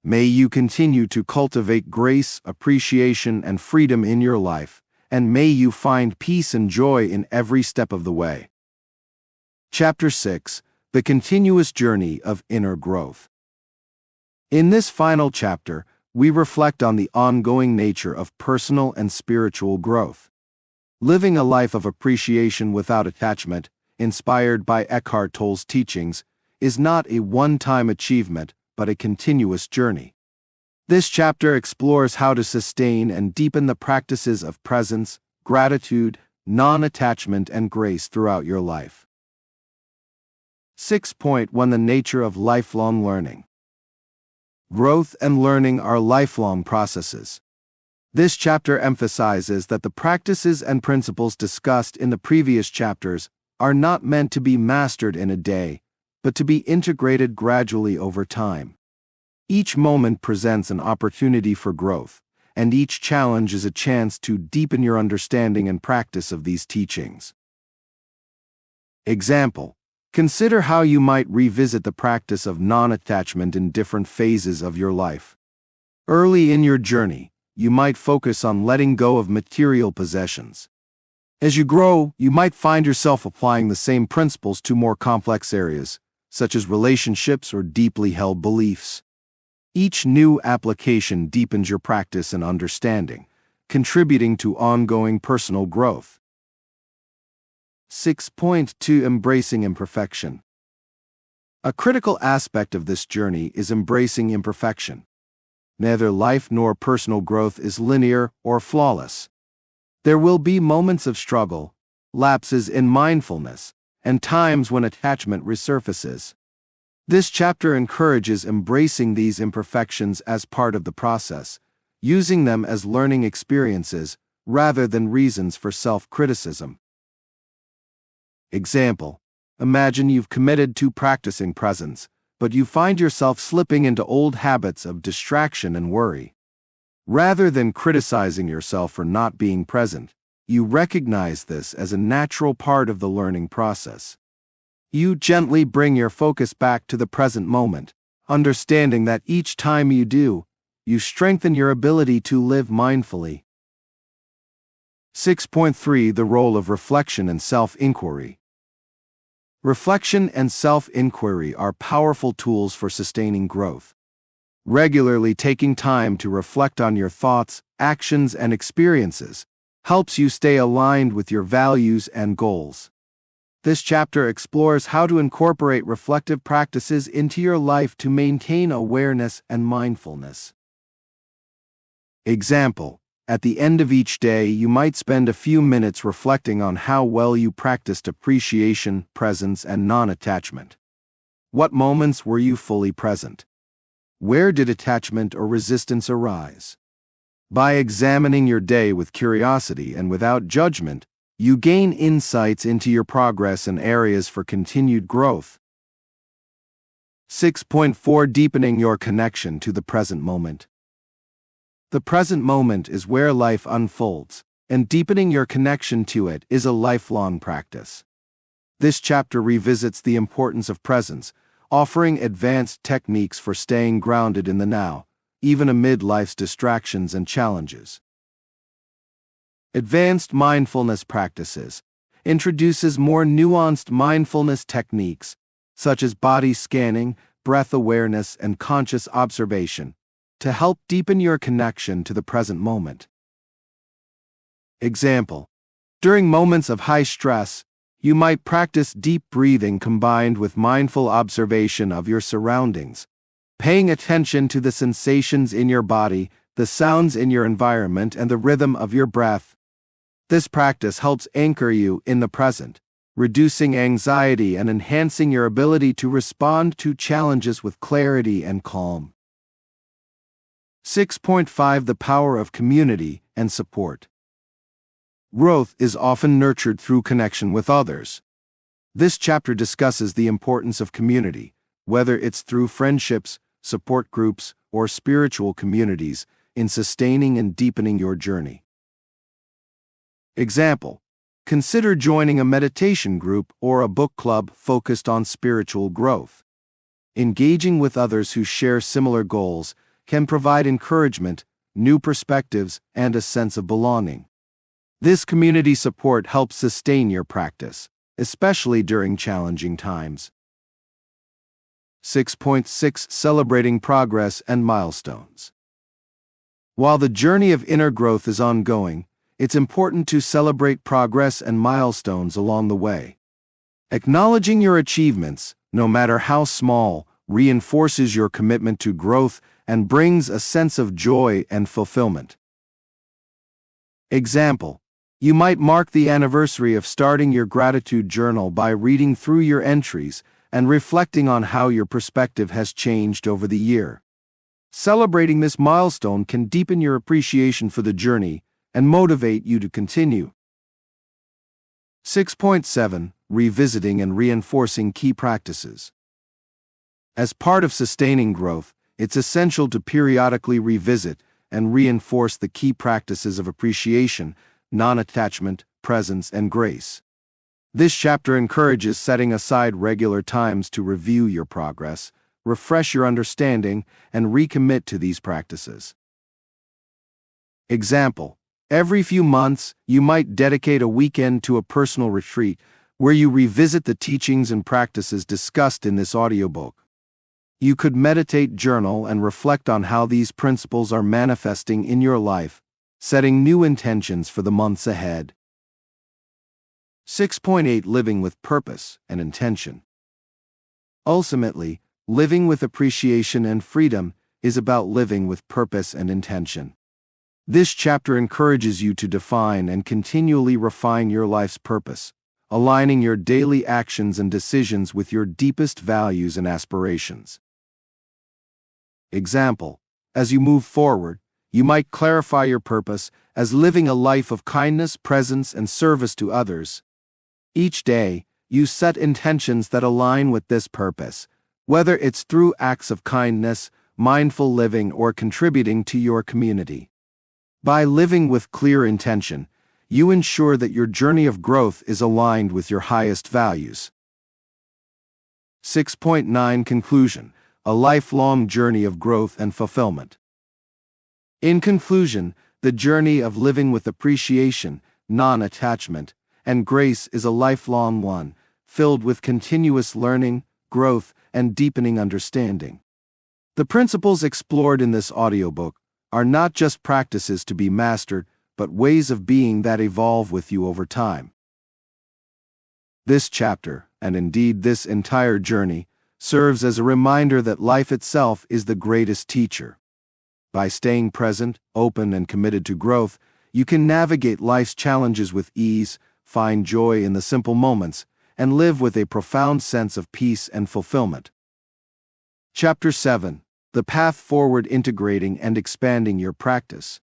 May you continue to cultivate grace, appreciation, and freedom in your life, and may you find peace and joy in every step of the way. Chapter 6: The Continuous Journey of Inner Growth. In this final chapter, we reflect on the ongoing nature of personal and spiritual growth. Living a life of appreciation without attachment, inspired by Eckhart Tolle's teachings, is not a one-time achievement but a continuous journey. This chapter explores how to sustain and deepen the practices of presence, gratitude, non-attachment, and grace throughout your life. 6.1 The Nature of Lifelong Learning. Growth and learning are lifelong processes. This chapter emphasizes that the practices and principles discussed in the previous chapters are not meant to be mastered in a day, but to be integrated gradually over time. Each moment presents an opportunity for growth, and each challenge is a chance to deepen your understanding and practice of these teachings. Example: consider how you might revisit the practice of non-attachment in different phases of your life. Early in your journey, you might focus on letting go of material possessions. As you grow, you might find yourself applying the same principles to more complex areas, such as relationships or deeply held beliefs. Each new application deepens your practice and understanding, contributing to ongoing personal growth. 6.2 Embracing Imperfection. A critical aspect of this journey is embracing imperfection. Neither life nor personal growth is linear or flawless. There will be moments of struggle, lapses in mindfulness, and times when attachment resurfaces. This chapter encourages embracing these imperfections as part of the process, using them as learning experiences rather than reasons for self-criticism. Example: imagine you've committed to practicing presence, but you find yourself slipping into old habits of distraction and worry. Rather than criticizing yourself for not being present, you recognize this as a natural part of the learning process. You gently bring your focus back to the present moment, understanding that each time you do, you strengthen your ability to live mindfully. 6.3 The Role of Reflection and Self-Inquiry. Reflection and self-inquiry are powerful tools for sustaining growth. Regularly taking time to reflect on your thoughts, actions, and experiences helps you stay aligned with your values and goals. This chapter explores how to incorporate reflective practices into your life to maintain awareness and mindfulness. Example: at the end of each day, you might spend a few minutes reflecting on how well you practiced appreciation, presence, and non-attachment. What moments were you fully present? Where did attachment or resistance arise? By examining your day with curiosity and without judgment, you gain insights into your progress and areas for continued growth. 6.4 Deepening your connection to the present moment. The present moment is where life unfolds, and deepening your connection to it is a lifelong practice. This chapter revisits the importance of presence, offering advanced techniques for staying grounded in the now, even amid life's distractions and challenges. Advanced Mindfulness Practices introduces more nuanced mindfulness techniques, such as body scanning, breath awareness, and conscious observation, to help deepen your connection to the present moment. Example: during moments of high stress, you might practice deep breathing combined with mindful observation of your surroundings, paying attention to the sensations in your body, the sounds in your environment, and the rhythm of your breath. This practice helps anchor you in the present, reducing anxiety and enhancing your ability to respond to challenges with clarity and calm. 6.5 The power of community and support. Growth is often nurtured through connection with others. This chapter discusses the importance of community, whether it's through friendships, support groups, or spiritual communities, in sustaining and deepening your journey. Example: consider joining a meditation group or a book club focused on spiritual growth. Engaging with others who share similar goals can provide encouragement, new perspectives, and a sense of belonging. This community support helps sustain your practice, especially during challenging times. 6.6 Celebrating progress and milestones. While the journey of inner growth is ongoing, it's important to celebrate progress and milestones along the way. Acknowledging your achievements, no matter how small, reinforces your commitment to growth and brings a sense of joy and fulfillment. Example: you might mark the anniversary of starting your gratitude journal by reading through your entries and reflecting on how your perspective has changed over the year. Celebrating this milestone can deepen your appreciation for the journey and motivate you to continue. 6.7 Revisiting and reinforcing key practices. As part of sustaining growth, it's essential to periodically revisit and reinforce the key practices of appreciation, non-attachment, presence, and grace. This chapter encourages setting aside regular times to review your progress, refresh your understanding, and recommit to these practices. Example: every few months, you might dedicate a weekend to a personal retreat where you revisit the teachings and practices discussed in this audiobook. You could meditate, journal, and reflect on how these principles are manifesting in your life, setting new intentions for the months ahead. 6.8 Living with purpose and intention. Ultimately, living with appreciation and freedom is about living with purpose and intention. This chapter encourages you to define and continually refine your life's purpose, aligning your daily actions and decisions with your deepest values and aspirations. Example: as you move forward, you might clarify your purpose as living a life of kindness, presence, and service to others. Each day, you set intentions that align with this purpose, whether it's through acts of kindness, mindful living, or contributing to your community. By living with clear intention, you ensure that your journey of growth is aligned with your highest values. 6.9 Conclusion: a lifelong journey of growth and fulfillment. In conclusion, the journey of living with appreciation, non-attachment, and grace is a lifelong one, filled with continuous learning, growth, and deepening understanding. The principles explored in this audiobook are not just practices to be mastered, but ways of being that evolve with you over time. This chapter, and indeed this entire journey, serves as a reminder that life itself is the greatest teacher. By staying present, open, and committed to growth, you can navigate life's challenges with ease, find joy in the simple moments, and live with a profound sense of peace and fulfillment. Chapter 7: The Path Forward: Integrating and Expanding Your Practice.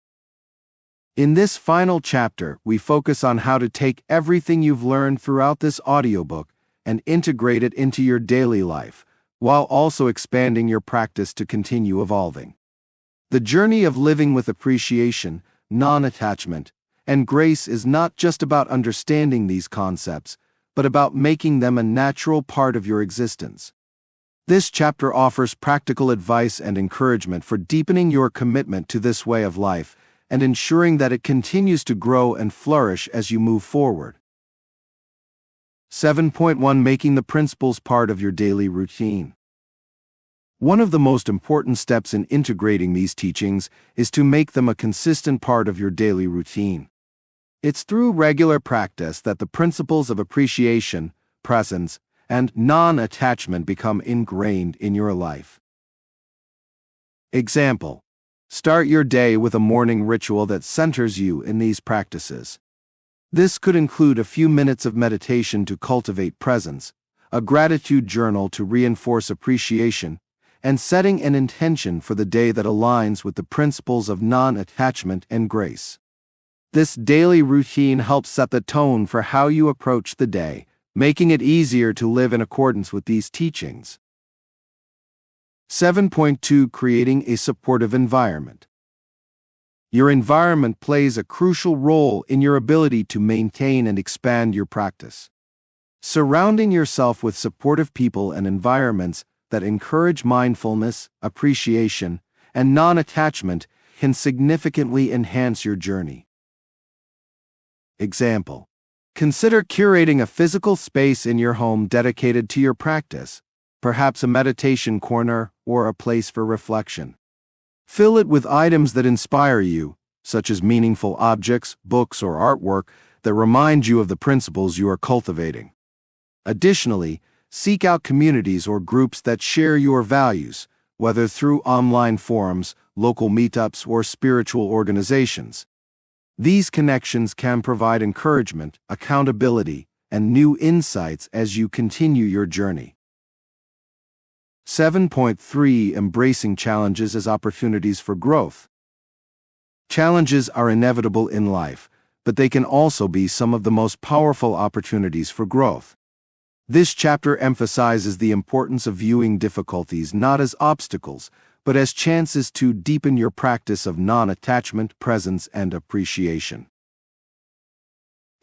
In this final chapter, we focus on how to take everything you've learned throughout this audiobook and integrate it into your daily life, while also expanding your practice to continue evolving. The journey of living with appreciation, non-attachment, and grace is not just about understanding these concepts, but about making them a natural part of your existence. This chapter offers practical advice and encouragement for deepening your commitment to this way of life and ensuring that it continues to grow and flourish as you move forward. 7.1 Making the principles part of your daily routine. One of the most important steps in integrating these teachings is to make them a consistent part of your daily routine. It's through regular practice that the principles of appreciation, presence, and non-attachment become ingrained in your life. Example: start your day with a morning ritual that centers you in these practices. This could include a few minutes of meditation to cultivate presence, a gratitude journal to reinforce appreciation, and setting an intention for the day that aligns with the principles of non-attachment and grace. This daily routine helps set the tone for how you approach the day, making it easier to live in accordance with these teachings. 7.2 Creating a supportive environment. Your environment plays a crucial role in your ability to maintain and expand your practice. Surrounding yourself with supportive people and environments that encourage mindfulness, appreciation, and non-attachment can significantly enhance your journey. Example: consider curating a physical space in your home dedicated to your practice, perhaps a meditation corner or a place for reflection. Fill it with items that inspire you, such as meaningful objects, books, or artwork that remind you of the principles you are cultivating. Additionally, seek out communities or groups that share your values, whether through online forums, local meetups, or spiritual organizations. These connections can provide encouragement, accountability, and new insights as you continue your journey. 7.3 Embracing challenges as opportunities for growth. Challenges are inevitable in life, but they can also be some of the most powerful opportunities for growth. This chapter emphasizes the importance of viewing difficulties not as obstacles, but as chances to deepen your practice of non-attachment, presence, and appreciation.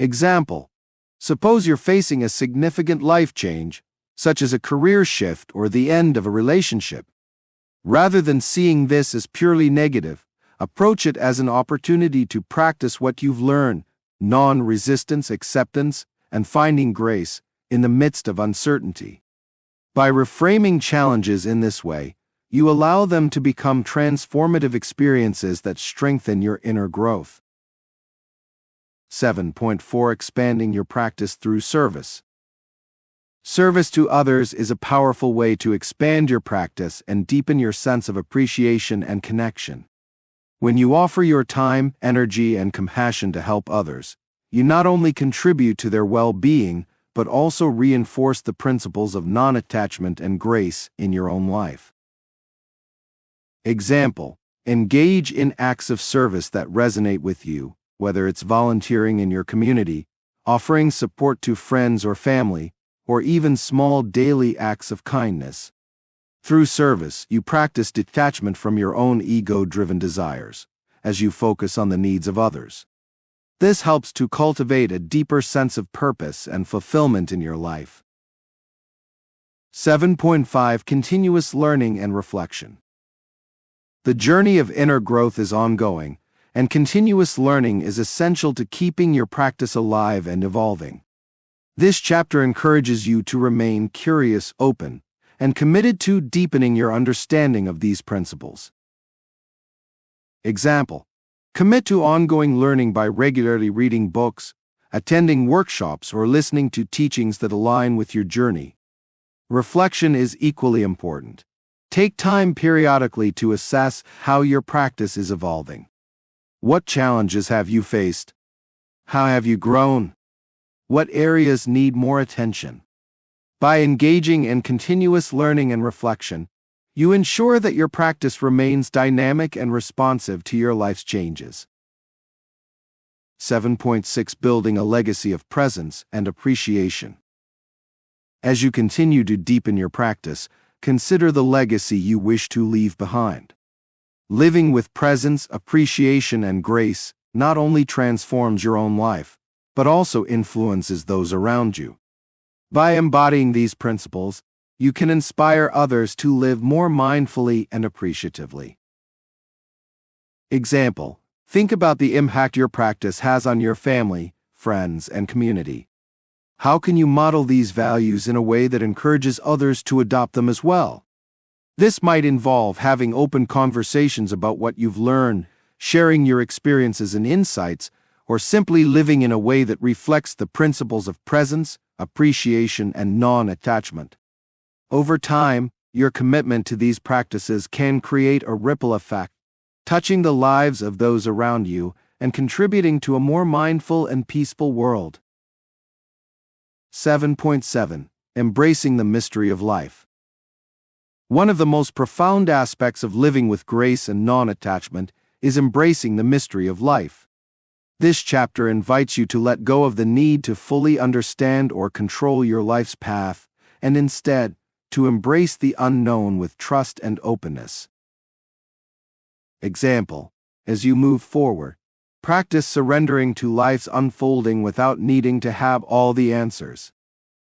Example: suppose you're facing a significant life change, such as a career shift or the end of a relationship. Rather than seeing this as purely negative, approach it as an opportunity to practice what you've learned: non-resistance, acceptance, and finding grace in the midst of uncertainty. By reframing challenges in this way, you allow them to become transformative experiences that strengthen your inner growth. 7.4 Expanding your practice through service. Service to others is a powerful way to expand your practice and deepen your sense of appreciation and connection. When you offer your time, energy, and compassion to help others, you not only contribute to their well-being, but also reinforce the principles of non-attachment and grace in your own life. Example: engage in acts of service that resonate with you, whether it's volunteering in your community, offering support to friends or family, or even small daily acts of kindness. Through service, you practice detachment from your own ego-driven desires, as you focus on the needs of others. This helps to cultivate a deeper sense of purpose and fulfillment in your life. 7.5 Continuous learning and reflection. The journey of inner growth is ongoing, and continuous learning is essential to keeping your practice alive and evolving. This chapter encourages you to remain curious, open, and committed to deepening your understanding of these principles. Example: commit to ongoing learning by regularly reading books, attending workshops, or listening to teachings that align with your journey. Reflection is equally important. Take time periodically to assess how your practice is evolving. What challenges have you faced? How have you grown? What areas need more attention? By engaging in continuous learning and reflection, you ensure that your practice remains dynamic and responsive to your life's changes. 7.6 Building a legacy of presence and appreciation. As you continue to deepen your practice, consider the legacy you wish to leave behind. Living with presence, appreciation, and grace not only transforms your own life, but also influences those around you. By embodying these principles, you can inspire others to live more mindfully and appreciatively. Example: think about the impact your practice has on your family, friends, and community. How can you model these values in a way that encourages others to adopt them as well? This might involve having open conversations about what you've learned, sharing your experiences and insights, or simply living in a way that reflects the principles of presence, appreciation, and non-attachment. Over time, your commitment to these practices can create a ripple effect, touching the lives of those around you and contributing to a more mindful and peaceful world. 7.7. Embracing the mystery of life. One of the most profound aspects of living with grace and non-attachment is embracing the mystery of life. This chapter invites you to let go of the need to fully understand or control your life's path, and instead, to embrace the unknown with trust and openness. Example: as you move forward, practice surrendering to life's unfolding without needing to have all the answers.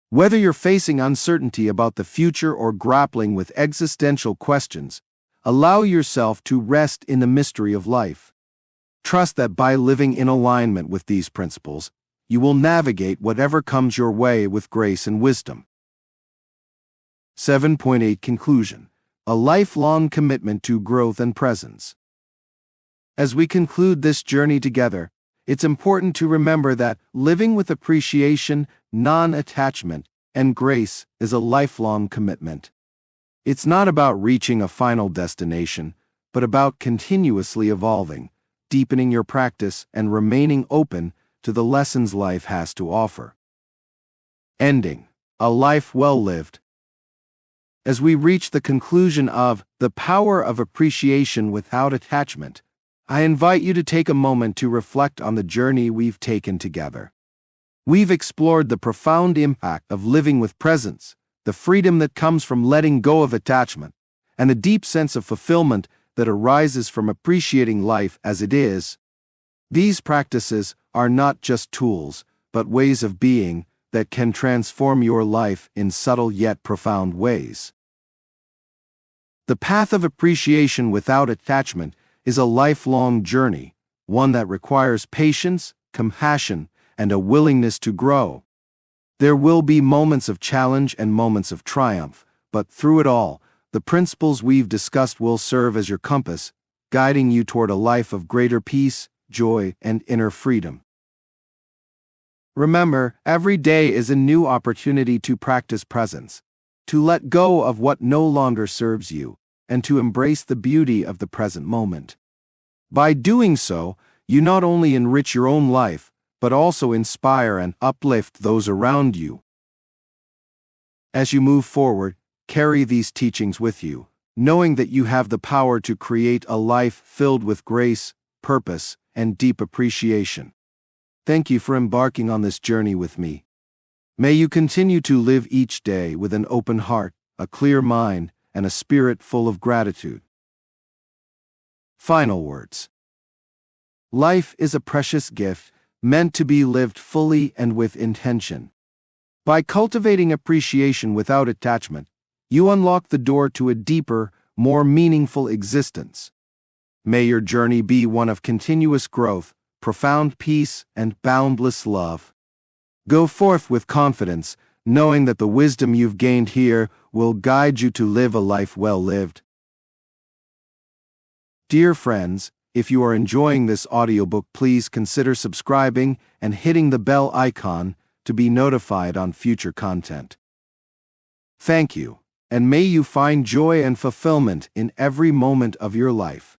Whether you're facing uncertainty about the future or grappling with existential questions, allow yourself to rest in the mystery of life. Trust that by living in alignment with these principles, you will navigate whatever comes your way with grace and wisdom. 7.8 Conclusion: a lifelong commitment to growth and presence. As we conclude this journey together, it's important to remember that living with appreciation, non-attachment, and grace is a lifelong commitment. It's not about reaching a final destination, but about continuously evolving, deepening your practice, and remaining open to the lessons life has to offer. Ending: a life well lived. As we reach the conclusion of The Power of Appreciation Without Attachment, I invite you to take a moment to reflect on the journey we've taken together. We've explored the profound impact of living with presence, the freedom that comes from letting go of attachment, and the deep sense of fulfillment that arises from appreciating life as it is. These practices are not just tools, but ways of being that can transform your life in subtle yet profound ways. The path of appreciation without attachment is a lifelong journey, one that requires patience, compassion, and a willingness to grow. There will be moments of challenge and moments of triumph, but through it all, the principles we've discussed will serve as your compass, guiding you toward a life of greater peace, joy, and inner freedom. Remember, every day is a new opportunity to practice presence, to let go of what no longer serves you, and to embrace the beauty of the present moment. By doing so, you not only enrich your own life, but also inspire and uplift those around you. As you move forward, carry these teachings with you, knowing that you have the power to create a life filled with grace, purpose, and deep appreciation. Thank you for embarking on this journey with me. May you continue to live each day with an open heart, a clear mind, and a spirit full of gratitude. Final words. Life is a precious gift, meant to be lived fully and with intention. By cultivating appreciation without attachment, you unlock the door to a deeper, more meaningful existence. May your journey be one of continuous growth, profound peace, and boundless love. Go forth with confidence, knowing that the wisdom you've gained here will guide you to live a life well lived. Dear friends, if you are enjoying this audiobook, please consider subscribing and hitting the bell icon to be notified on future content. Thank you, and may you find joy and fulfillment in every moment of your life.